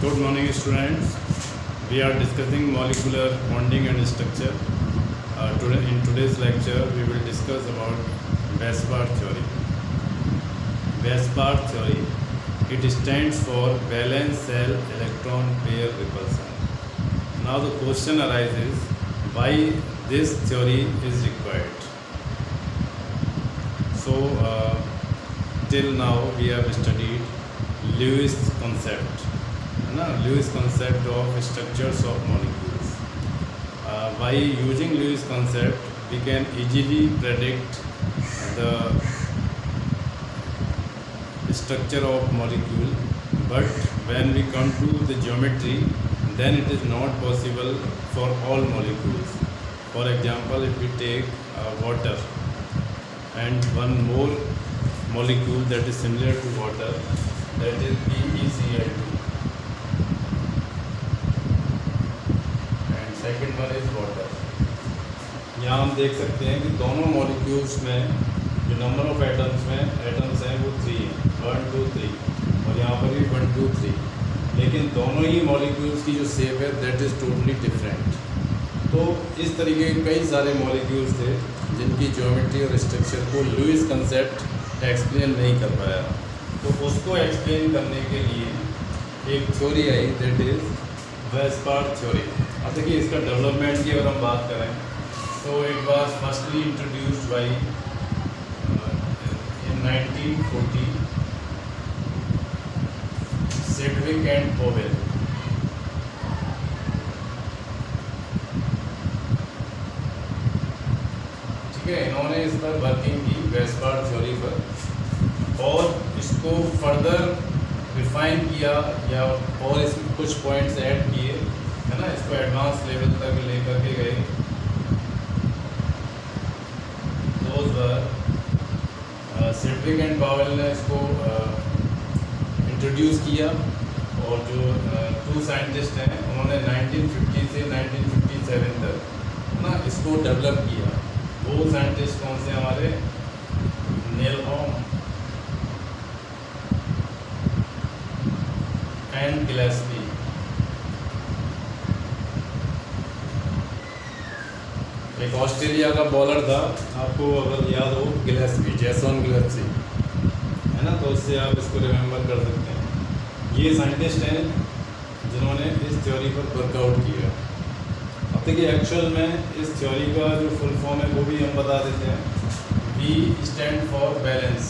Good morning, students. We are discussing molecular bonding and structure. In today's lecture, we will discuss about Weisbach theory. Weisbach theory, it stands for valence shell electron pair repulsion. Now the question arises, why this theory is required? So till now we have studied Lewis concept. Lewis concept of structures of molecules. By using Lewis concept, we can easily predict the structure of molecule, but when we come to the geometry, then it is not possible for all molecules. For example, if we take water and one more molecule that is similar to water, that is BeCl2. Second one is water. यहाँ हम देख सकते हैं कि दोनों molecules में जो number of atoms हैं वो 3 हैं, 1 2 3, और यहाँ पर भी 1 2 3, लेकिन दोनों ही मॉलिक्यूल्स की जो शेप है दैट इज़ टोटली डिफरेंट। तो इस तरीके के कई सारे मॉलिक्यूल्स थे जिनकी ज्योमेट्री और स्ट्रक्चर को लुईस कंसेप्ट एक्सप्लेन नहीं कर पाया। तो उसको एक्सप्लेन करने के लिए एक थ्योरी आई दैट इज़ वेस्पार्ट थ्योरी। अब देखिए इसका डेवलपमेंट की अगर हम बात करें तो it was firstly introduced by in 1940 Sedgwick and Powell. ठीक है, इन्होंने इस पर वर्किंग की वेस्पार्ट थ्योरी पर, और इसको फर्दर रिफाइन किया या और इसमें कुछ पॉइंट्स ऐड किए, है ना, इसको एडवांस लेवल तक लेकर के गए। सेडविक एंड पावेल ने इसको इंट्रोड्यूस किया, और जो 2 साइंटिस्ट हैं उन्होंने 1950 से 1957 तक, है ना, इसको डेवलप किया। वो साइंटिस्ट कौन से हमारे? नील बॉम एंड गिलेस्पी। एक ऑस्ट्रेलिया का बॉलर था, आपको अगर याद हो, गिलेस्पी, जैसन गिलेस्पी, है ना, तो उससे आप इसको रिमेंबर कर सकते हैं। ये साइंटिस्ट हैं जिन्होंने इस थ्योरी पर वर्कआउट किया। अब देखिए एक्चुअल में इस थ्योरी का जो फुल फॉर्म है वो भी हम बता देते हैं। V stand for balance,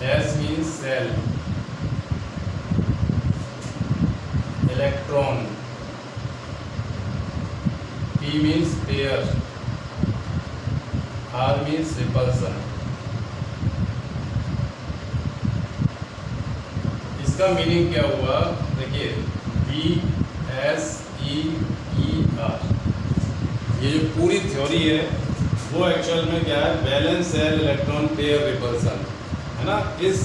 S means cell, electron, P means pair, R means repulsion। इसका मीनिंग क्या हुआ? देखिए VSEER, ये जो पूरी थ्योरी है वो एक्चुअल में क्या है? Valence cell electron pair repulsion, है ना, इस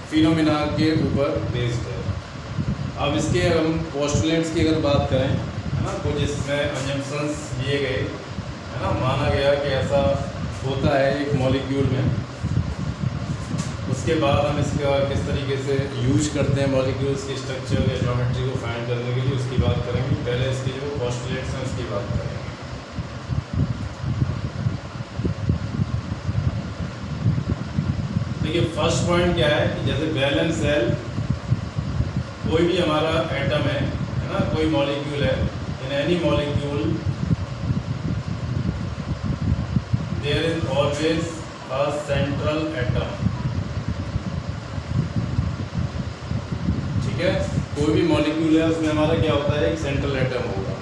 फिनोमिना के ऊपर बेस्ड है। अब इसके हम पोस्टुलेट्स की अगर बात करें, है ना, कुछ इसमें अजम्पशंस दिए गए, है ना, माना गया कि ऐसा होता है एक मॉलिक्यूल में। उसके बाद हम इसका किस तरीके से यूज करते हैं मॉलिक्यूल्स की स्ट्रक्चर या ज्योमेट्री को फाइंड करने के लिए, उसकी बात करेंगे। पहले इसके जो पोस्टुलेट्स हैं उसकी बात करेंगे। देखिए फर्स्ट पॉइंट क्या है कि जैसे बैलेंस सेल, कोई भी हमारा एटम है ना, कोई मॉलिक्यूल है, in any molecule there is always a central atom. ठीक है, कोई भी मॉलिक्यूल है उसमें हमारा क्या होता है? एक सेंट्रल एटम होगा,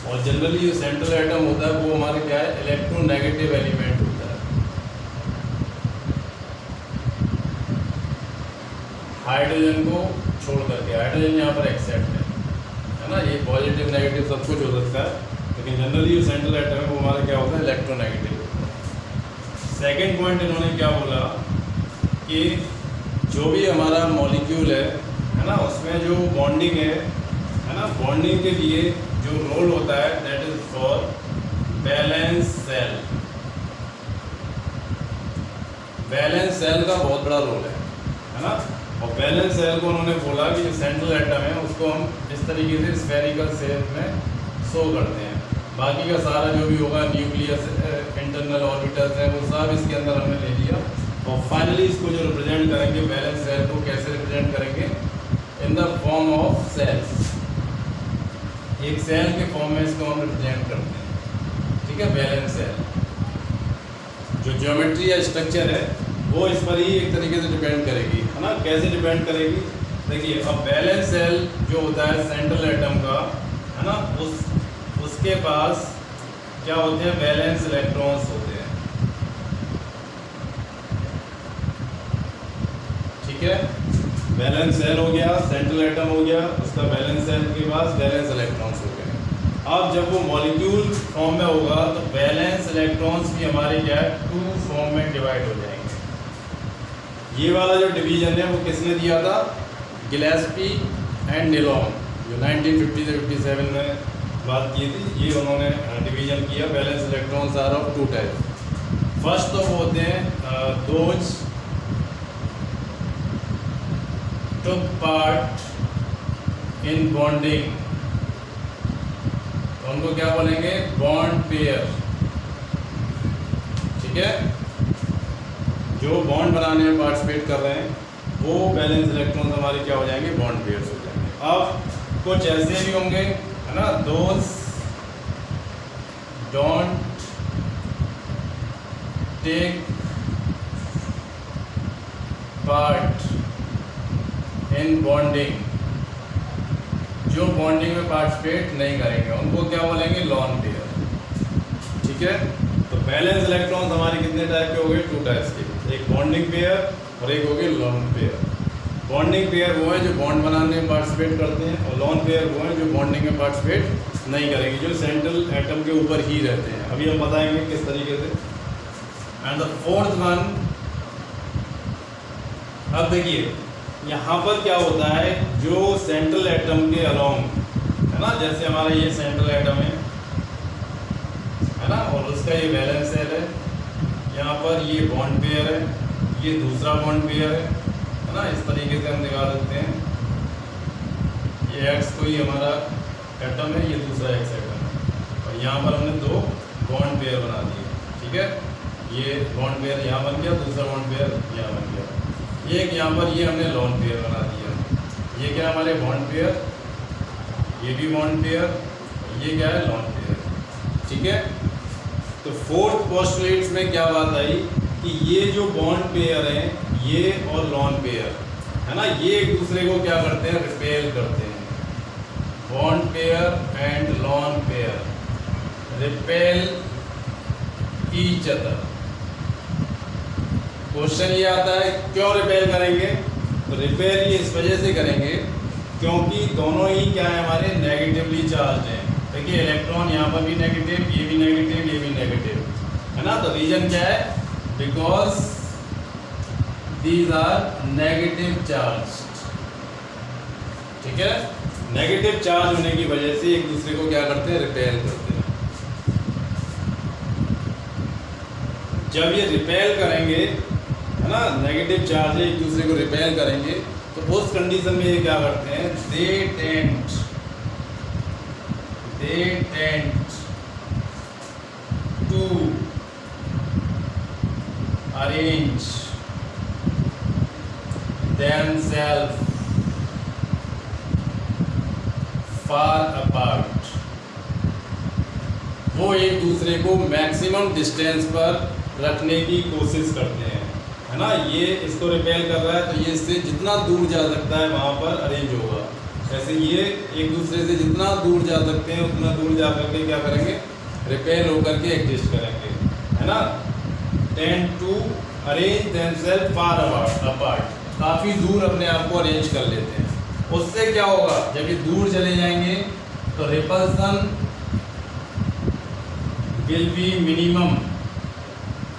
और जनरली जो सेंट्रल एटम होता है वो हमारा क्या है? इलेक्ट्रोनेगेटिव एलिमेंट होता है। हाइड्रोजन को छोड़ करके, हाइड्रोजन यहाँ पर एक्सेप्ट है ना, ये पॉजिटिव नेगेटिव सब कुछ हो सकता है, लेकिन जनरली जो सेंट्रल एटम है वो हमारा क्या होता है? इलेक्ट्रोनेगेटिव होता है। सेकेंड पॉइंट इन्होंने क्या बोला कि जो भी हमारा मॉलिक्यूल है ना, उसमें जो बॉन्डिंग है ना, बॉन्डिंग के लिए जो रोल होता है that is for valence shell. Valence shell का बहुत बड़ा रोल है है ना। और बैलेंस सेल को उन्होंने बोला कि जो सेंट्रल एटम है उसको हम इस तरीके से स्फेरिकल शेप में शो करते हैं। बाकी का सारा जो भी होगा न्यूक्लियस, इंटरनल ऑर्बिटल्स है, वो सब इसके अंदर हमने ले लिया। और फाइनली इसको जो रिप्रेजेंट करेंगे बैलेंस सेल को कैसे रिप्रेजेंट करेंगे, in the form of shells. एक सेल के फॉर्म में इसको हम रिप्रेजेंट करते हैं, ठीक है। बैलेंस सेल जो ज्योमेट्री या स्ट्रक्चर है वो इस पर ही एक तरीके से डिपेंड करेगी, है ना। कैसे डिपेंड करेगी, देखिए अब बैलेंस सेल जो होता है सेंट्रल एटम का, है ना, उसके पास क्या होते हैं, बैलेंस इलेक्ट्रॉन्स होते हैं, ठीक है। बैलेंस सेल हो गया, सेंट्रल एटम हो गया, उसका बैलेंस सेल के पास बैलेंस इलेक्ट्रॉन्स हो गए। अब जब वो मॉलिक्यूल फॉर्म में होगा तो बैलेंस इलेक्ट्रॉन्स भी हमारे क्या है, 2 फॉर्म में डिवाइड हो जाएंगे। ये वाला जो डिवीजन है वो किसने दिया था, गिलेस्पी एंड नीलॉम, जो 1950 से 57 में बात की थी, ये उन्होंने डिवीजन किया। Valence electrons are of 2 type. First तो वो होते हैं those took part in bonding, तो उनको क्या बोलेंगे, बॉन्ड पेयर, ठीक है। जो बॉन्ड बनाने में पार्टिसिपेट कर रहे हैं वो बैलेंस इलेक्ट्रॉन्स हमारे क्या हो जाएंगे, बॉन्ड पेयर्स हो जाएंगे। अब कुछ ऐसे भी होंगे, है ना, those don't take part in bonding, जो बॉन्डिंग में पार्टिसिपेट नहीं करेंगे उनको क्या बोलेंगे, लॉन पेयर, ठीक है। तो बैलेंस इलेक्ट्रॉन्स हमारे कितने टाइप के हो गए, 2 टाइप्स के, एक बॉन्डिंग पेयर और एक हो गए लॉन पेयर। बॉन्डिंग पेयर वो है जो बॉन्ड बनाने में पार्टिसिपेट करते हैं, और लॉन पेयर वो है जो बॉन्डिंग में पार्टिसिपेट नहीं करेंगे, जो सेंट्रल एटम के ऊपर ही रहते हैं। अभी हम बताएंगे किस तरीके से। एंड द फोर्थ वन, अब देखिए यहाँ पर क्या होता है, जो सेंट्रल एटम के अलोंग, है ना, जैसे हमारा ये सेंट्रल एटम है ना, और उसका ये बैलेंस सेल है, यहाँ पर ये बॉन्ड पेयर है, ये दूसरा बॉन्ड पेयर है ना। इस तरीके से हम दिखा सकते हैं, ये एक्स कोई हमारा एटम है, ये दूसरा एक्स एटम है, और यहाँ पर हमने 2 बॉन्ड पेयर बना दिए, ठीक है। ये बॉन्ड पेयर यहाँ बन गया, दूसरा बॉन्ड पेयर यहाँ बन गया, एक यहाँ पर ये हमने लॉन पेयर बना दिया। ये क्या हमारे बॉन्ड पेयर, ये भी बॉन्ड पेयर, ये क्या है, लॉन पेयर, ठीक है। तो फोर्थ पोस्टुलेट्स में क्या बात आई कि ये जो बॉन्ड पेयर हैं, ये और लॉन पेयर, है ना, ये एक दूसरे को क्या करते हैं, रिपेल करते हैं। Bond pair and lone pair repel each other. Question ये आता है क्यों रिपेल करेंगे, तो रिपेल ये इस वजह से करेंगे क्योंकि दोनों ही क्या है, हमारे नेगेटिवली चार्ज हैं। देखिए इलेक्ट्रॉन यहाँ पर भी नेगेटिव, ये भी नेगेटिव, ये भी नेगेटिव, है ना। तो रीजन क्या है, because these are negative charge, ठीक है। नेगेटिव चार्ज होने की वजह से एक दूसरे को क्या करते हैं, रिपेल करते हैं। जब ये रिपेल करेंगे, है ना, नेगेटिव चार्ज है, एक दूसरे को रिपेल करेंगे, तो उस कंडीशन में ये क्या करते हैं, they tend to arrange themselves far apart। वो एक दूसरे को मैक्सिमम डिस्टेंस पर रखने की कोशिश करते हैं, है ना। ये इसको रिपेल कर रहा है तो ये इससे जितना दूर जा सकता है वहाँ पर अरेंज होगा। ऐसे ये एक दूसरे से जितना दूर जा सकते हैं उतना दूर जा करके क्या करेंगे, रिपेल होकर के एग्जिस्ट करेंगे, है ना। Tend to arrange themselves far apart, काफ़ी दूर अपने आप को अरेंज कर लेते हैं। उससे क्या होगा, जब ये दूर चले जाएंगे तो repulsion will be minimum.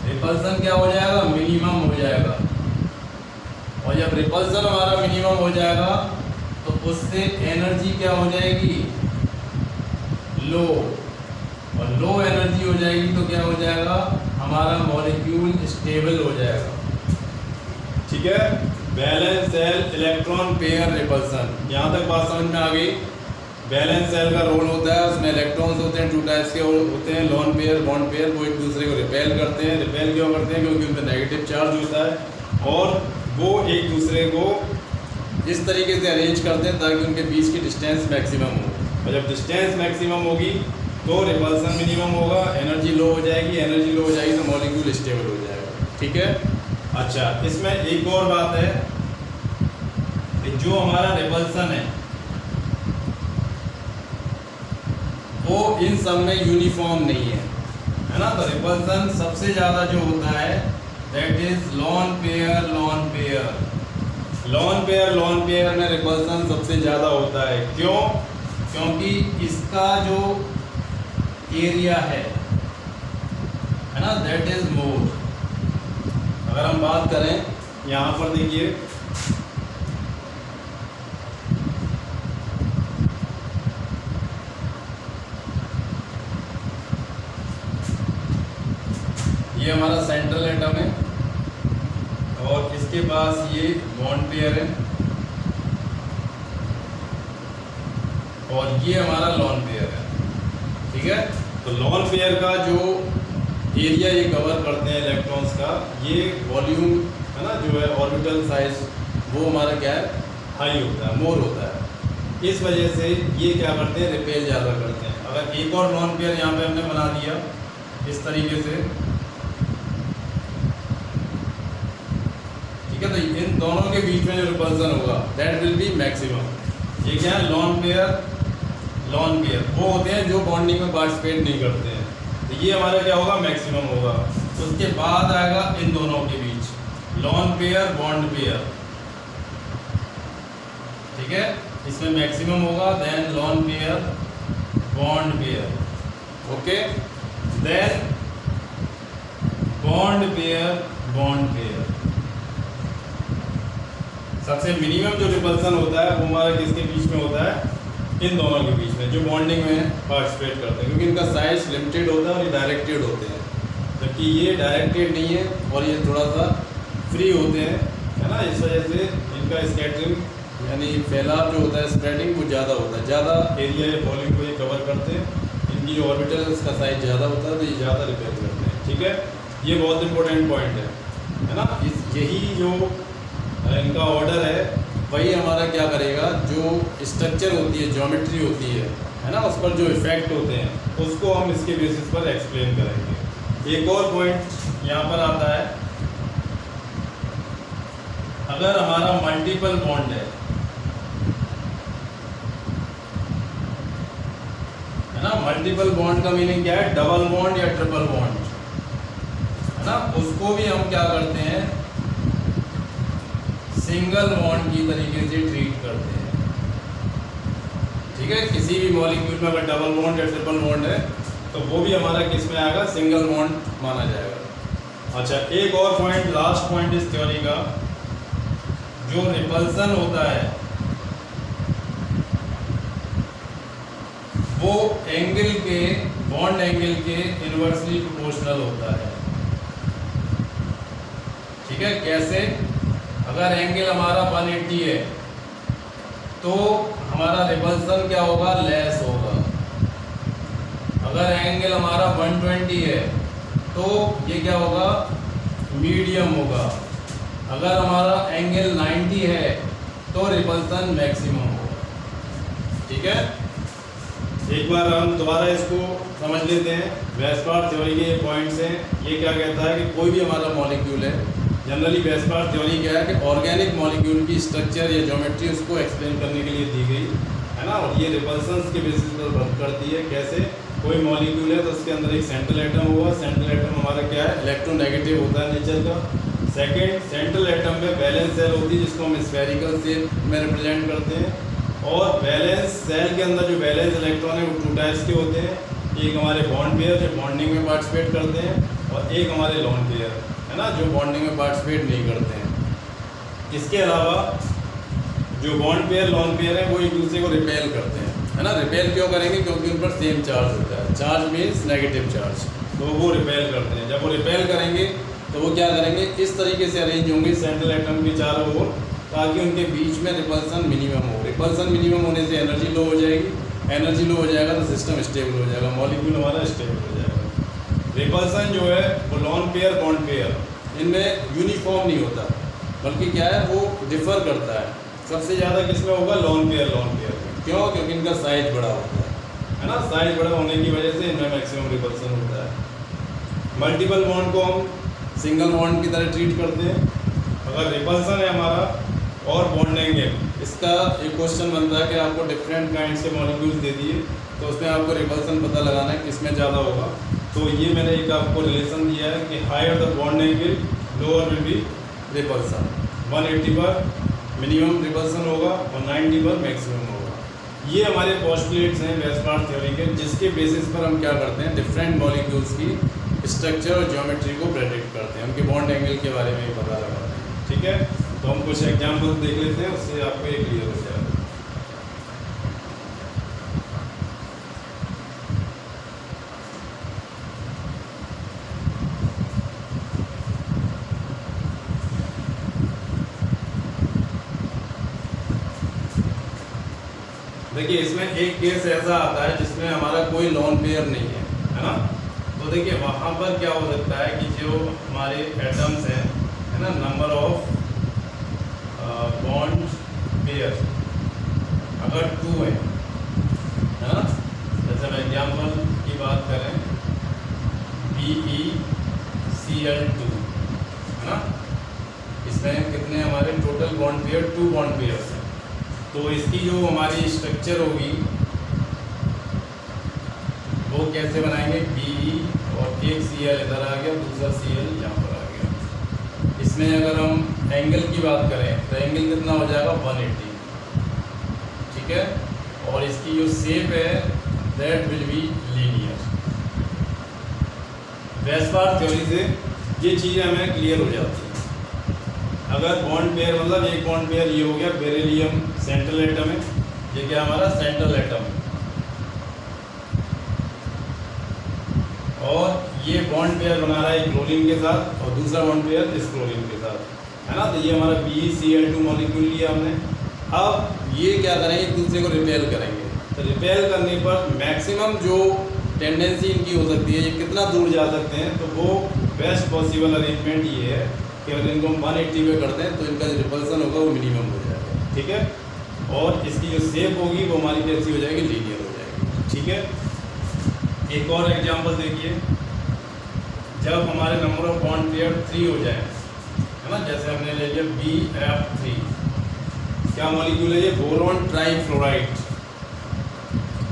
Repulsion क्या हो जाएगा, मिनिमम हो जाएगा। और जब रिपल्सन हमारा मिनिमम हो जाएगा तो उससे एनर्जी क्या हो जाएगी, लो। और लो एनर्जी हो जाएगी तो क्या हो जाएगा, हमारा मॉलिक्यूल स्टेबल हो जाएगा, ठीक है। Valence cell electron pair repulsion. यहाँ तक बात समझ में आ गई। बैलेंस सेल का रोल होता है, उसमें इलेक्ट्रॉन्स होते हैं, 2 टाइप्स के होते हैं, लोन पेयर, बॉन्ड पेयर। वो एक दूसरे को रिपेल करते हैं। रिपेल क्यों करते हैं? क्योंकि उनका नेगेटिव चार्ज होता है और वो एक दूसरे को इस तरीके से अरेंज करते हैं ताकि उनके बीच की डिस्टेंस मैक्सिमम हो। और जब डिस्टेंस मैक्सिमम होगी तो रिपल्सन मिनिमम होगा, एनर्जी लो हो जाएगी। एनर्जी लो हो जाएगी तो मॉलिक्यूल स्टेबल हो जाएगा। ठीक है। अच्छा, इसमें एक और बात है कि जो हमारा रिपल्सन है वो इन सब में यूनिफॉर्म नहीं है ना। तो रिपल्सन सबसे ज़्यादा जो होता है that is lone pair. Lone pair lone pair lone pair में रिपल्सन सबसे ज़्यादा होता है। क्यों? क्योंकि इसका जो एरिया है ना दैट इज मोर। अगर हम बात करें यहाँ पर देखिए, ये हमारा सेंट्रल एटम है और इसके पास ये बॉन्ड पेयर है और ये हमारा लोन पेयर है। ठीक है। तो लोन पेयर का जो एरिया ये कवर करते हैं इलेक्ट्रॉन्स का, ये वॉल्यूम है ना जो है ऑर्बिटल साइज, वो हमारा क्या है? हाई होता है, मोर होता है। इस वजह से ये क्या करते हैं? रिपेल ज़्यादा करते हैं। अगर एक और लोन पेयर यहाँ पे हमने बना दिया इस तरीके से, ठीक है, तो इन दोनों के बीच में जो रिपल्सन होगा दैट विल बी मैक्सिमम। ये क्या है? Lone pair. लोन पेयर वो होते हैं जो बॉन्डिंग में पार्टिसिपेट नहीं करते हैं। तो ये हमारा क्या होगा? मैक्सिमम होगा। उसके बाद आएगा इन दोनों के बीच लोन पेयर, बॉन्ड पेयर। ठीक है, इसमें मैक्सिमम होगा, then lone pair, bond pair. Okay, then bond pair, bond pair. सबसे मिनिमम जो रिपल्सन होता है वो हमारा किसके बीच में होता है? इन दोनों के बीच में, जो बॉन्डिंग में पार्टिसिपेट करते हैं, क्योंकि इनका साइज लिमिटेड होता है और ये डायरेक्टेड होते हैं, जबकि ये डायरेक्टेड नहीं है और ये थोड़ा सा फ्री होते हैं, है ना। इस वजह से इनका स्कैटरिंग यानी फैलाव जो होता है, स्प्रेडिंग, वो ज़्यादा होता है। ज़्यादा एरिया या वॉल्यूम को ये कवर करते हैं। इनकी जो ऑर्बिटल्स का साइज ज़्यादा होता है तो ये ज़्यादा रिपेल करते हैं। ठीक है, ये बहुत इंपॉर्टेंट पॉइंट है ना। यही जो इनका ऑर्डर है वही हमारा क्या करेगा, जो स्ट्रक्चर होती है, ज्योमेट्री होती है ना, उस पर जो इफेक्ट होते हैं उसको हम इसके बेसिस पर एक्सप्लेन करेंगे। एक और पॉइंट यहाँ पर आता है, अगर हमारा मल्टीपल बॉन्ड है ना। मल्टीपल बॉन्ड का मीनिंग क्या है? डबल बॉन्ड या ट्रिपल बॉन्ड, है ना। उसको भी हम क्या करते हैं? सिंगल बॉन्ड की तरीके से ट्रीट करते हैं। ठीक है, किसी भी मॉलिक्यूल में अगर डबल बॉन्ड या ट्रिपल बॉन्ड है तो वो भी हमारा किस में आएगा? सिंगल बॉन्ड माना जाएगा। अच्छा, एक और पॉइंट, लास्ट पॉइंट इस थ्योरी का, जो रिपल्सन होता है वो एंगल के, बॉन्ड एंगल के इनवर्सली प्रोपोर्शनल होता है। ठीक है, कैसे? अगर एंगल हमारा 180 है तो हमारा रिपल्सन क्या होगा? लेस होगा। अगर एंगल हमारा 120 है तो ये क्या होगा? मीडियम होगा। अगर हमारा एंगल 90 है तो रिपल्सन मैक्सिमम होगा। ठीक है, एक बार हम दोबारा इसको समझ लेते हैं। वेस्पार थ्योरी के ये पॉइंट्स हैं। ये क्या कहता है कि कोई भी हमारा मॉलिक्यूल है, जनरली वेस्पार थ्योरी क्या है कि ऑर्गेनिक मॉलिक्यूल की स्ट्रक्चर या ज्योमेट्री उसको एक्सप्लेन करने के लिए दी गई है ना। और ये रिपल्सन्स के बेसिस पर वर्क करती है। कैसे? कोई मॉलिक्यूल है तो उसके अंदर एक सेंट्रल एटम होगा। सेंट्रल एटम हमारा क्या है? इलेक्ट्रोनेगेटिव होता है नेचर का। सेकेंड, सेंट्रल एटम में बैलेंस सेल होती है जिसको हम स्फेरिकल शेप में रिप्रेजेंट करते हैं। और बैलेंस सेल के अंदर जो बैलेंस इलेक्ट्रॉन है वो 2 टाइप्स के होते हैं। एक हमारे बॉन्ड पेयर जो बॉन्डिंग में पार्टिसिपेट करते हैं और एक हमारे लोन पेयर, है ना, जो बॉन्डिंग में पार्टिसिपेट नहीं करते हैं। इसके अलावा जो बॉन्ड पेयर, लोन पेयर है वो एक दूसरे को रिपेल करते हैं, है ना। रिपेल क्यों करेंगे? क्योंकि उन पर सेम चार्ज होता है। चार्ज मीन्स नेगेटिव चार्ज, तो वो रिपेल करते हैं। जब वो रिपेल करेंगे तो वो क्या करेंगे, इस तरीके से अरेंज होंगे सेंट्रल एटम के चारों ओर, ताकि उनके बीच में रिपल्सन मिनिमम हो। रिपल्सन मिनिमम होने से एनर्जी लो हो जाएगी, एनर्जी लो हो जाएगा तो सिस्टम स्टेबल हो जाएगा, मॉलिक्यूल हमारा स्टेबल हो जाएगा। रिपल्सन जो है वो लॉन पेयर बॉन्ड पेयर इनमें यूनिफॉर्म नहीं होता, बल्कि क्या है वो डिफर करता है। सबसे ज़्यादा किसमें होगा, लॉन पेयर में। क्यों? क्योंकि इनका साइज बड़ा होता है ना, साइज बड़ा होने की वजह से इनमें मैक्सिमम रिपल्सन होता है। मल्टीपल बॉन्ड को हम सिंगल बॉन्ड की तरह ट्रीट करते हैं। अगर रिपल्सन है हमारा और बॉन्ड एंगल, इसका एक क्वेश्चन बनता है कि आपको डिफरेंट काइंड से मॉलिक्यूल्स दे दिए, तो उसमें आपको रिपल्सन पता लगाना है किसमें ज़्यादा होगा। तो ये मैंने एक आपको रिलेशन दिया है कि higher the bond angle lower will be repulsion. 180 पर मिनिमम रिपल्सन होगा और 90 पर मैक्सिमम होगा। ये हमारे पोस्टुलेट्स हैं वेस्टगार्ड थ्योरी के, जिसके बेसिस पर हम क्या करते हैं, डिफरेंट मॉलिक्यूल्स की स्ट्रक्चर और ज्योमेट्री को प्रेडिक्ट करते हैं, उनके बॉन्ड एंगल के बारे में भी पता लगाते हैं। ठीक है, तो हम कुछ एग्जाम्पल देख लेते हैं, उससे आपको ये क्लियर हो जाएगा। देखिए इसमें एक केस ऐसा आता है जिसमें हमारा कोई लॉन पेयर नहीं है ना। तो देखिए वहाँ पर क्या हो सकता है कि जो हमारे एटम्स हैं, है ना, नंबर ऑफ बॉन्ड पेयर अगर 2 है ना, जैसे हम एग्जाम्पल की बात करें BeCl2 है ना, इसमें कितने हमारे total bond pair 2 bond pairs हैं। तो इसकी जो हमारी स्ट्रक्चर होगी वो कैसे बनाएंगे, Be और एक Cl इधर आ गया, दूसरा Cl यहाँ पर आ गया। इसमें अगर हम एंगल की बात करें तो एंगल कितना हो जाएगा 180, ठीक है। और इसकी जो शेप है that will be linear. Westergaard theory से ये चीज़ें हमें क्लियर हो जाती हैं। अगर बॉन्ड पेयर मतलब एक बॉन्ड पेयर ये हो गया बेरिलियम सेंट्रल एटम है, ये क्या हमारा सेंट्रल एटम है, और ये बॉन्ड पेयर बना रहा है क्लोरीन के साथ और दूसरा बॉन्ड पेयर इस क्लोरीन के साथ, है ना। तो ये हमारा BeCl2 मॉलिक्यूल लिया हमने। अब ये क्या करेंगे, एक दूसरे को रिपेल करेंगे। तो रिपेल करने पर मैक्सिमम जो टेंडेंसी इनकी हो सकती है, ये कितना दूर जा सकते हैं, तो वो बेस्ट पॉसिबल अरेंजमेंट ये है कि अगर इनको हम 180 पे करते हैं तो इनका जो रिपल्सन होगा वो मिनिमम हो जाएगा, ठीक है। और इसकी जो शेप होगी वो हमारी कैसी हो जाएगी, लीनियर हो जाएगी, ठीक है। एक और एग्जांपल देखिए, जब हमारे नंबर ऑफ बॉन्ड पेयर 3 हो जाए, है ना, जैसे हमने ले लिया BF3, क्या मॉलिक्यूल है ये, बोरॉन ट्राइफ्लोराइड।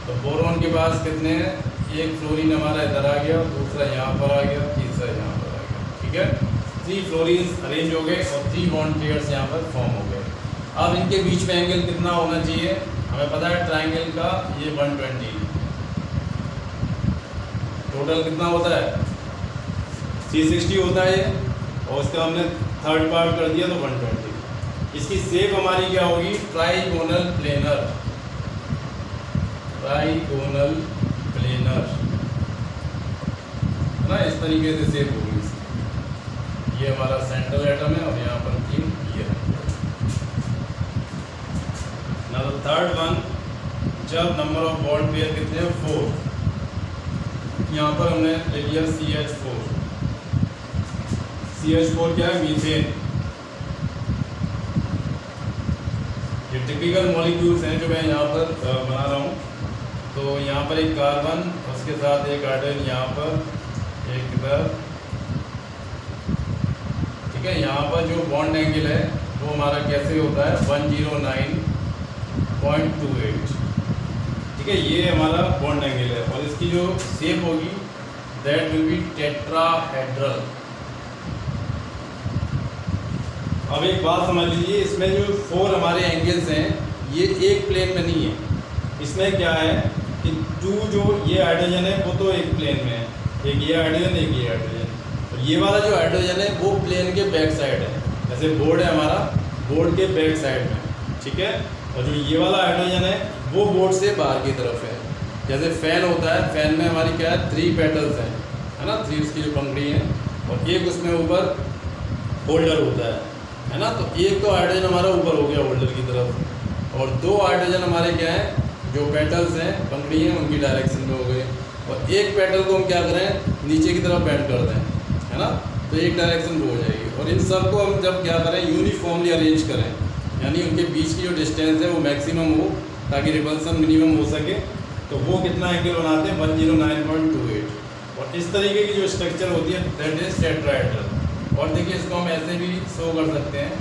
तो बोरॉन के पास कितने हैं, एक फ्लोरीन हमारा इधर आ गया, दूसरा यहाँ पर आ गया, तीसरा यहाँ पर आ गया, ठीक है। 3 फ्लोरीन्स अरेंज हो गए और 3 बॉन्ड पेयर्स यहाँ पर फॉर्म हो गए। अब इनके बीच में एंगल कितना होना चाहिए, हमें पता है ट्राइंगल का ये 120, टोटल कितना होता है 360 होता है ये, और उसका हमने थर्ड पार्ट कर दिया तो 120। इसकी शेप हमारी क्या होगी, ट्राइगोनल प्लेनर, ट्राइगोनल प्लेनर, है ना, इस तरीके से शेप होगी। ये हमारा सेंट्रल एटम है और यहाँ पर 3 ये है। ना तो थर्ड वन, जब नंबर ऑफ बॉन्ड पेयर कितने हैं 4, यहाँ पर हमने ले लिया CH4। CH4 क्या है, मीथेन। ये टिपिकल मॉलिक्यूल्स हैं जो मैं यहाँ पर बना रहा हूँ। तो यहाँ पर एक कार्बन, उसके साथ एक हाइड्रोजन यहाँ पर, एक इधर, ठीक है। यहाँ पर जो बॉन्ड एंगल है वो हमारा कैसे होता है 109.28, ठीक है। ये हमारा बॉन्ड एंगल है और इसकी जो शेप होगी दैट विल बी टेट्राहेड्रल। अब एक बात समझ लीजिए, इसमें जो 4 हमारे एंगल्स हैं ये एक प्लेन में नहीं है। इसमें क्या है कि 2 जो ये हाइड्रोजन है वो तो एक प्लेन में है, एक ये हाइड्रोजन एक ये हाइड्रोजन, और ये वाला जो हाइड्रोजन है वो प्लेन के बैक साइड है। जैसे बोर्ड है हमारा, बोर्ड के बैक साइड में, ठीक है। और जो ये वाला हाइड्रोजन है वो बोर्ड से बाहर की तरफ है। जैसे फैन होता है, फैन में हमारी क्या है 3 पेटल्स हैं, है ना, 3 उसकी जो पंखड़ी हैं, और एक उसमें ऊपर होल्डर होता है ना। तो एक तो हाइड्रोजन हमारा ऊपर हो गया होल्डर की तरफ, और दो हाइड्रोजन हमारे क्या है, जो पेटल्स हैं, पंखड़ी हैं, उनकी डायरेक्शन में हो गए। और एक पेटल को हम क्या करें, नीचे की तरफ बेंड कर दें, है ना, तो एक डायरेक्शन वो हो जाएगी। और इन सब को हम जब क्या करें, यूनिफॉर्मली अरेंज करें, यानी उनके बीच की जो डिस्टेंस है वो मैक्सिमम हो ताकि रिपल्सन मिनिमम हो सके, तो वो कितना एंगल बनाते हैं, 109.28। और इस तरीके की जो स्ट्रक्चर होती है दैट इज टेट्राहेड्रल। और देखिए इसको हम ऐसे भी शो कर सकते हैं,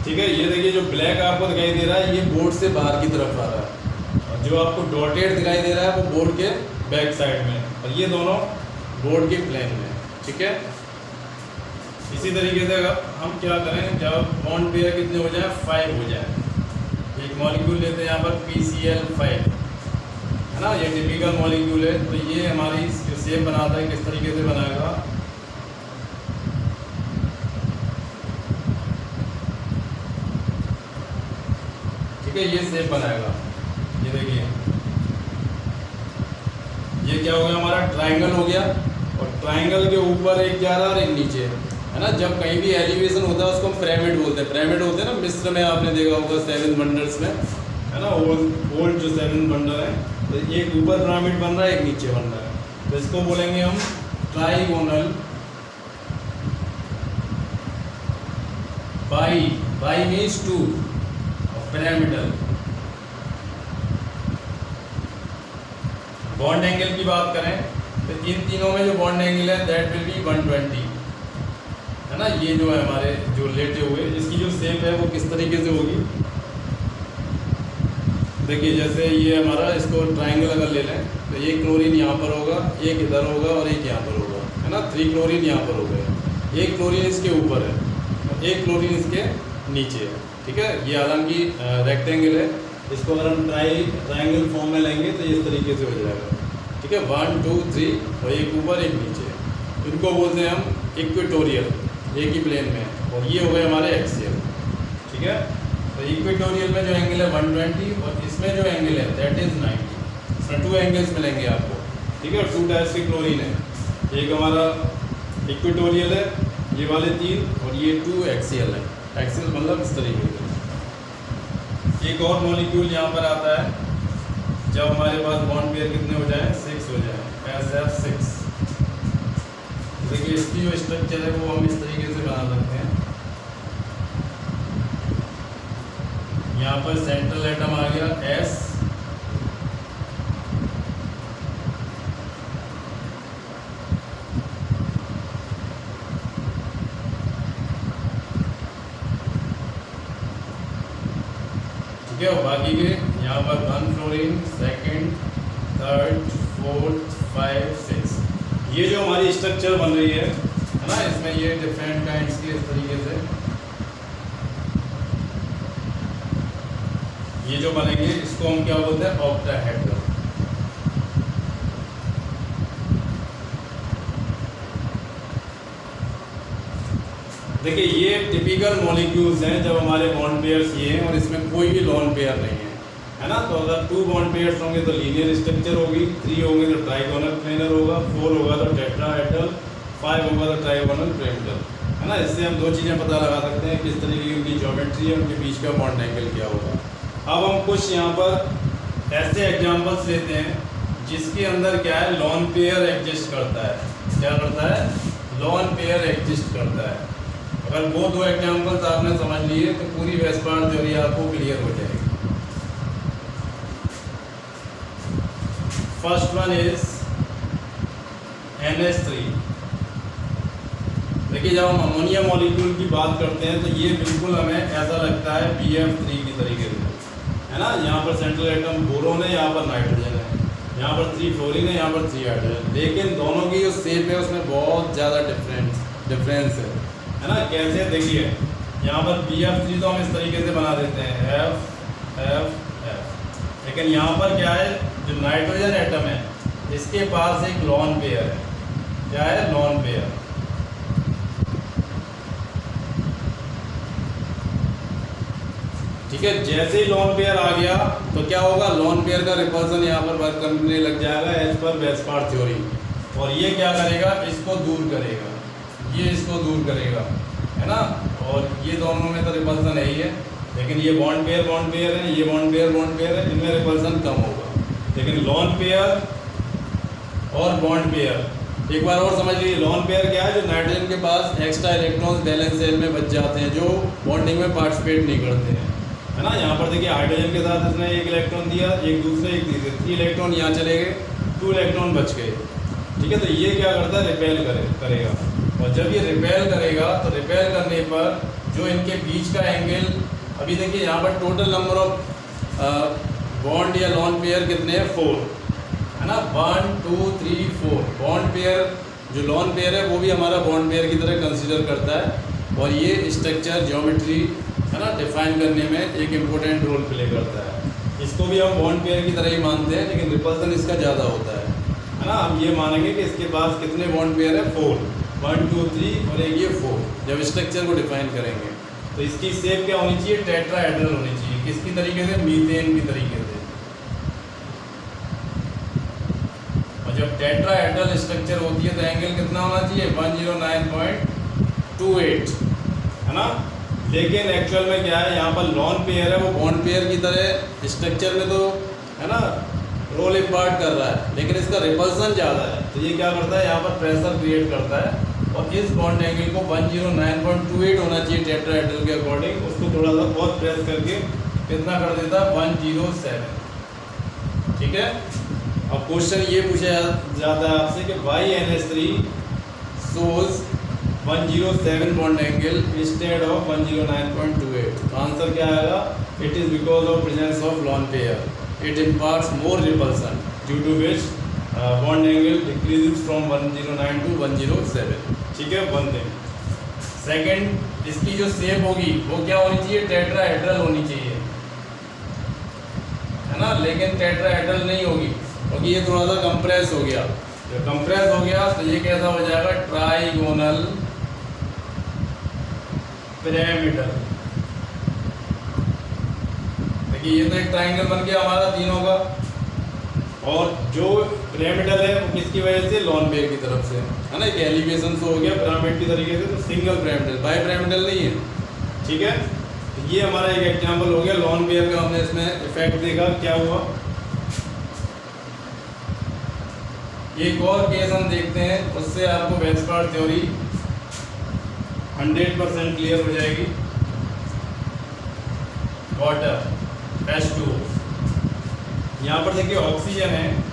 ठीक है। ये देखिए जो ब्लैक आपको दिखाई दे रहा है ये बोर्ड से बाहर की तरफ आ रहा है, और जो आपको डॉटेड दिखाई दे रहा है वो बोर्ड के बैक साइड में, और ये दोनों बोर्ड के प्लेन में। ठीक है। इसी तरीके से हम क्या करें, जब बॉन्ड पेयर कितने हो जाए, 5 हो जाए, एक मॉलिक्यूल लेते हैं यहाँ पर PCl5, है ना, ये टिपिकल मॉलिक्यूल है। तो ये हमारी जो शेप बनाता है किस तरीके से बनाएगा, ये शेप बनाएगा। ये देखिए ये क्या हो गया, हमारा ट्रायंगल हो गया, और ट्रायंगल के ऊपर एक जा रहा है और एक नीचे, है ना। जब कहीं भी एलिवेशन होता है उसको हम पिरामिड बोलते हैं। पिरामिड होते हैं ना, मिस्र में आपने देखा होगा 7 वंडर्स में, है ना, ओल्ड जो 7 वंडर है, तो एक ऊपर पिरामिड बन रहा है, एक नीचे बन रहा है, तो इसको बोलेंगे हम trigonal by means 2 pyramidal. Bond angle की बात करें तो इन तीनों में जो बॉन्ड एंगल है दैट विल बी 120, है ना। ये जो है हमारे जो लेटे हुए, इसकी जो शेप है वो किस तरीके से होगी, देखिए जैसे ये हमारा, इसको ट्रायंगल अगर ले लें तो एक क्लोरीन यहाँ पर होगा, एक इधर होगा और एक यहाँ पर होगा, है ना। 3 क्लोरीन यहाँ पर हो गए, एक क्लोरीन इसके ऊपर है और एक क्लोरीन इसके नीचे है। ठीक है। ये हालांकि रेक्टेंगल है, इसको अगर हम ट्रायंगल फॉर्म में लेंगे तो इस तरीके से हो जाएगा। ठीक है, 1 2 3 और एक ऊपर एक नीचे, इनको बोलते हैं हम इक्वेटोरियल, एक ही प्लेन में, और ये हो गए हमारे एक्सियल। ठीक है। तो इक्वेटोरियल में जो एंगल है 120 और इसमें जो एंगल है दैट इज 90। इसमें 2 एंगल्स मिलेंगे आपको। ठीक है। 2 टाइप्स की क्लोरीन है, एक हमारा इक्वेटोरियल है, ये वाले 3, और ये 2 एक्सियल है। एक्सियल मतलब इस तरीके से। एक और मॉलिक्यूल यहाँ पर आता है जब हमारे पास बॉन्ड पेयर कितने हो जाए, 6 हो जाए, SF6। देखिए इसकी जो स्ट्रक्चर है वो हम इस तरीके से बना सकते हैं। यहाँ पर सेंट्रल एटम आ गया S, और बाकी के यहाँ पर 1 फ्लोरीन, 2nd, 3rd, 4th, 5, 6। ये जो हमारी स्ट्रक्चर बन रही है ना, इसमें ये डिफरेंट काइंड्स की इस तरीके से ये जो बनेंगे इसको हम क्या बोलते हैं, ऑक्टाहेड्रल। देखिए ये टिपिकल मॉलिक्यूल्स हैं जब हमारे बॉन्ड पेयर्स ये हैं और इसमें कोई भी लॉन पेयर नहीं है ना। तो अगर 2 बॉन्ड पेयर्स होंगे तो लीनियर स्ट्रक्चर होगी, 3 होंगे तो ट्राइगोनल प्लेनर होगा, 4 होगा तो टेट्राहेड्रल, 5 होगा तो ट्राइगोनल पिरामिडल, है ना। इससे हम 2 चीज़ें पता लगा सकते हैं, किस तरीके की उनकी ज्योमेट्री है, उनके बीच का बॉन्ड एंगल क्या होगा। अब हम कुछ यहाँ पर ऐसे एग्जाम्पल्स लेते हैं जिसके अंदर क्या है, लॉन पेयर एग्जिस्ट करता है। क्या करता है, लॉन पेयर एग्जिस्ट करता है। अगर वो 2 एग्जाम्पल्स आपने समझ लिए तो पूरी वेस्टर्न थ्योरी आपको क्लियर हो जाएगी। First one is NH3। देखिए जब हम अमोनिया मॉलिक्यूल की बात करते हैं तो ये बिल्कुल हमें ऐसा लगता है BF3 की तरीके से, है ना। यहाँ पर सेंट्रल एटम बोरोन है, यहाँ पर नाइट्रोजन है, यहाँ पर 3 फ्लोरीन है, यहाँ पर 3 हाइड्रोजन, लेकिन दोनों की जो शेप है उसमें बहुत ज़्यादा डिफरेंस है ना। कैसे, देखिए यहाँ पर BF3 तो हम इस तरीके से बना देते हैं F F F, लेकिन यहाँ पर क्या है, जो नाइट्रोजन एटम है इसके पास एक लॉन पेयर है। क्या है? Lone pair. ठीक है, जैसे ही लॉन पेयर आ गया तो क्या होगा, लॉन पेयर का रिपल्सन यहाँ पर वर्क करने लग जाएगा एज पर वेस्पार थ्योरी। और ये क्या करेगा, इसको दूर करेगा, ये इसको दूर करेगा, है ना। और ये दोनों में तो रिपल्सन है ही है, लेकिन ये बॉन्ड पेयर है, ये बॉन्ड पेयर है, इनमें रिपल्सन कम होगा। लेकिन लॉन पेयर और बॉन्ड पेयर एक बार और समझ लीजिए। लॉन पेयर क्या है, जो नाइट्रोजन के पास एक्स्ट्रा इलेक्ट्रॉन्स बैलेंस सेल में बच जाते हैं, जो बॉन्डिंग में पार्टिसिपेट नहीं करते हैं, है ना। यहाँ पर देखिए हाइड्रोजन के साथ इसने एक इलेक्ट्रॉन दिया, एक दूसरे एक तीसरे, 3 इलेक्ट्रॉन यहाँ चले गए, 2 इलेक्ट्रॉन बच गए। ठीक है, तो ये क्या करता है, रिपेल करेगा। और जब ये रिपेल करेगा तो रिपेल करने पर जो इनके बीच का एंगल, अभी देखिए यहाँ पर टोटल नंबर ऑफ बॉन्ड या लॉन पेयर कितने हैं, 4, है ना। 1 2 3 4 बॉन्ड पेयर, जो लॉन पेयर है वो भी हमारा बॉन्ड पेयर की तरह कंसीडर करता है। और ये स्ट्रक्चर ज्योमेट्री, है ना, डिफाइन करने में एक इम्पोर्टेंट रोल प्ले करता है। इसको भी हम बॉन्ड पेयर की तरह ही मानते हैं, लेकिन रिपल्सन इसका ज़्यादा होता है ना। हम ये मानेंगे कि इसके पास कितने बॉन्ड पेयर है, 4, 1 2 3 और एक ये 4, जब स्ट्रक्चर को डिफाइन करेंगे। तो इसकी शेप क्या होनी चाहिए, टेट्राहेड्रल होनी चाहिए। किसकी तरीके से, मीथेन की तरीके से। और जब टेट्राहेड्रल स्ट्रक्चर होती है तो एंगल कितना होना चाहिए, 109.28, है ना। लेकिन एक्चुअल में क्या है, यहाँ पर लॉन पेयर है, वो बॉन्ड पेयर की तरह स्ट्रक्चर में तो, है ना, रोल इम्पार्ट कर रहा है, लेकिन इसका रिपल्सन ज़्यादा है। तो ये क्या करता है, यहाँ पर प्रेशर क्रिएट करता है। और इस बॉन्ड एंगल को 109.28 होना चाहिए टेट्राहेड्रल के अकॉर्डिंग, उसको थोड़ा सा बहुत प्रेस करके कितना कर देता है, 107। ठीक है। अब क्वेश्चन ये पूछा जाता है आपसे कि why NH3 shows 107 bond angle instead of 109.28। तो आंसर क्या आएगा, it is because of presence of lone pair, it imparts more repulsion due to which bond angle decreases from 109 to 107। ठीक है, वन थिंग। सेकंड, इसकी जो shape होगी वो क्या होनी चाहिए, टेट्राहेड्रल होनी चाहिए, है ना। लेकिन टेट्राहेड्रल नहीं होगी क्योंकि ये थोड़ा सा कंप्रेस हो गया। जब कंप्रेस हो गया तो ये कैसा हो जाएगा, ट्राइगोनल पिरामिडल। ये तो एक ट्रायंगल बन गया हमारा तीनों का। और जो पिरामिडल है वो किसकी वजह से, लॉन पेयर की तरफ से, है ना। एक एलिवेशन से हो गया पिरामिड की तरीके से, तो सिंगल पिरामिडल, बाई पिरामिडल नहीं है। ठीक है, तो ये हमारा एक एग्जांपल हो गया लॉन पेयर का। हमने इसमें इफेक्ट देखा क्या हुआ। एक और केस हम देखते हैं, उससे आपको वेस्पार थ्योरी 100% क्लियर हो जाएगी। वाटर H2, यहाँ पर देखिए ऑक्सीजन है,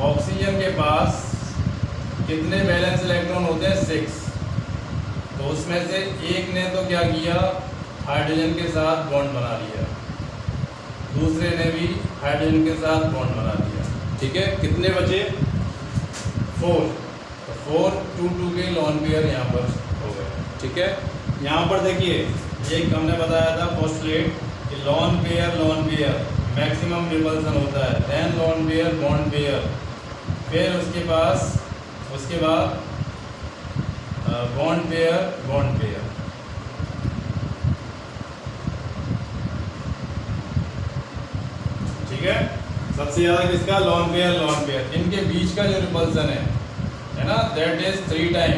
ऑक्सीजन के पास कितने वैलेंस इलेक्ट्रॉन होते हैं, 6। तो उसमें से एक ने तो क्या किया, हाइड्रोजन के साथ बॉन्ड बना लिया, दूसरे ने भी हाइड्रोजन के साथ बॉन्ड बना लिया। ठीक है, कितने बचे, 4। तो 4 2 2 के लॉन पेयर यहाँ पर हो गए। ठीक है, यहाँ पर देखिए एक हमने बताया था postulate, lone pair maximum repulsion होता है, then lone pair bond pair, फिर उसके बाद बॉन्ड पेयर। ठीक है, सबसे ज़्यादा किसका, लॉन पेयर। इनके बीच का जो रिपल्सन है ना, दैट इज 3 टाइम।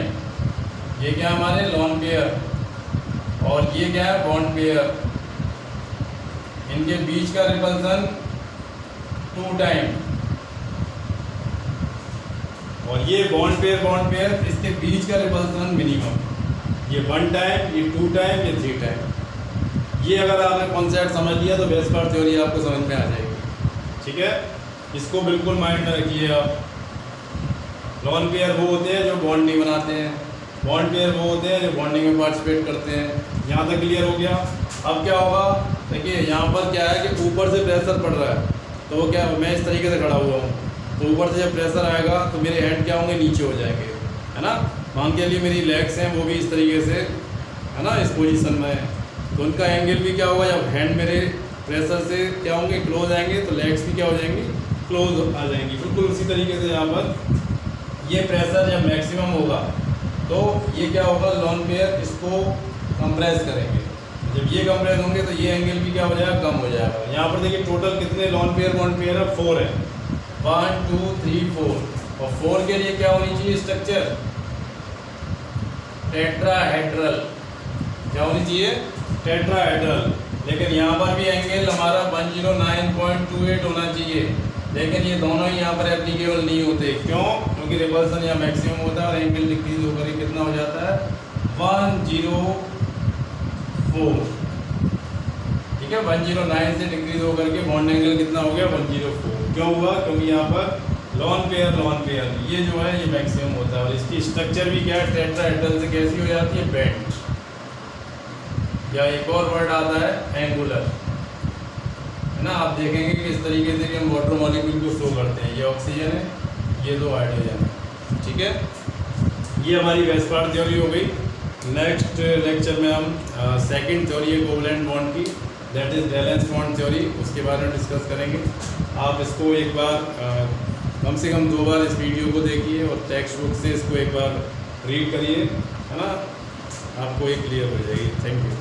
ये क्या हमारे लॉन पेयर, और ये क्या है, बॉन्ड पेयर। इनके बीच का रिपल्सन 2 टाइम। और ये बॉन्ड पेयर, इसके बीच का रिपल्सन मिनिमम, ये 1 टाइम, ये 2 टाइम, ये 3 टाइम। ये अगर आपने कॉन्सेप्ट समझ लिया तो वेस्पार थ्योरी आपको समझ में आ जाएगी। ठीक है, इसको बिल्कुल माइंड में रखिए आप। लॉन पेयर वो होते हैं जो बॉन्ड नहीं बनाते हैं, बॉन्ड पेयर वो होते हैं जो बॉन्डिंग में पार्टिसिपेट करते हैं। यहाँ तक क्लियर हो गया। अब क्या होगा, देखिए यहाँ पर क्या है कि ऊपर से प्रेशर पड़ रहा है, तो वो क्या, मैं इस तरीके से खड़ा हुआ हूँ, तो ऊपर से जब प्रेशर आएगा तो मेरे हैंड क्या होंगे, नीचे हो जाएंगे, है ना। मान के लिए मेरी लेग्स हैं वो भी इस तरीके से, है ना, इस पोजीशन में है, तो उनका एंगल भी क्या होगा, जब हैंड मेरे प्रेशर से क्या होंगे, क्लोज आएंगे, तो लेग्स भी क्या हो जाएंगी, क्लोज आ जाएंगी। बिल्कुल उसी तरीके से यहाँ पर ये प्रेशर जब मैक्सिमम होगा तो ये क्या होगा, लोन पेयर इसको कंप्रेस करेंगे। जब ये कंप्रेस होंगे तो ये एंगल भी क्या हो जाएगा, कम हो जाएगा। यहाँ पर देखिए टोटल कितने लोन पेयर बॉन्ड पेयर है, 4 है, 1 2 3 4। और 4 के लिए क्या होनी चाहिए स्ट्रक्चर, टेट्राहेड्रल। क्या होनी चाहिए, टेट्राहेड्रल। लेकिन यहाँ पर भी एंगल हमारा 109.28 होना चाहिए, लेकिन ये दोनों ही यहाँ पर एप्लीकेबल नहीं होते। क्यों, क्योंकि रिपल्सन या मैक्सिमम होता है और एंगल डिक्रीज होकर ये कितना हो जाता है, 104। ठीक है, 109 से डिक्रीज होकर के बॉन्ड एंगल कितना हो गया, 104। क्यों हुआ, क्योंकि यहाँ पर लोन पेयर ये जो है ये मैक्सिमम होता है। और इसकी स्ट्रक्चर भी क्या है, टेट्राहेड्रल से कैसी हो जाती है, बेंट, या एक और वर्ड आता है एंगुलर, है ना। आप देखेंगे कि इस तरीके से कि हम वाटर मॉलिक्यूल को शो करते हैं। ये ऑक्सीजन है, ये 2 हाइड्रोजन है। ठीक है, ये हमारी वेस्पार्ड थ्योरी हो गई। नेक्स्ट लेक्चर में हम सेकंड थ्योरी है कोवलेंट बॉन्ड की, that is valence bond theory, उसके बारे में डिस्कस करेंगे। आप इसको एक बार कम से कम 2 बार इस वीडियो को देखिए और टेक्स्ट बुक से इसको एक बार रीड करिए, है ना, आपको ये क्लियर हो जाएगी। Thank you.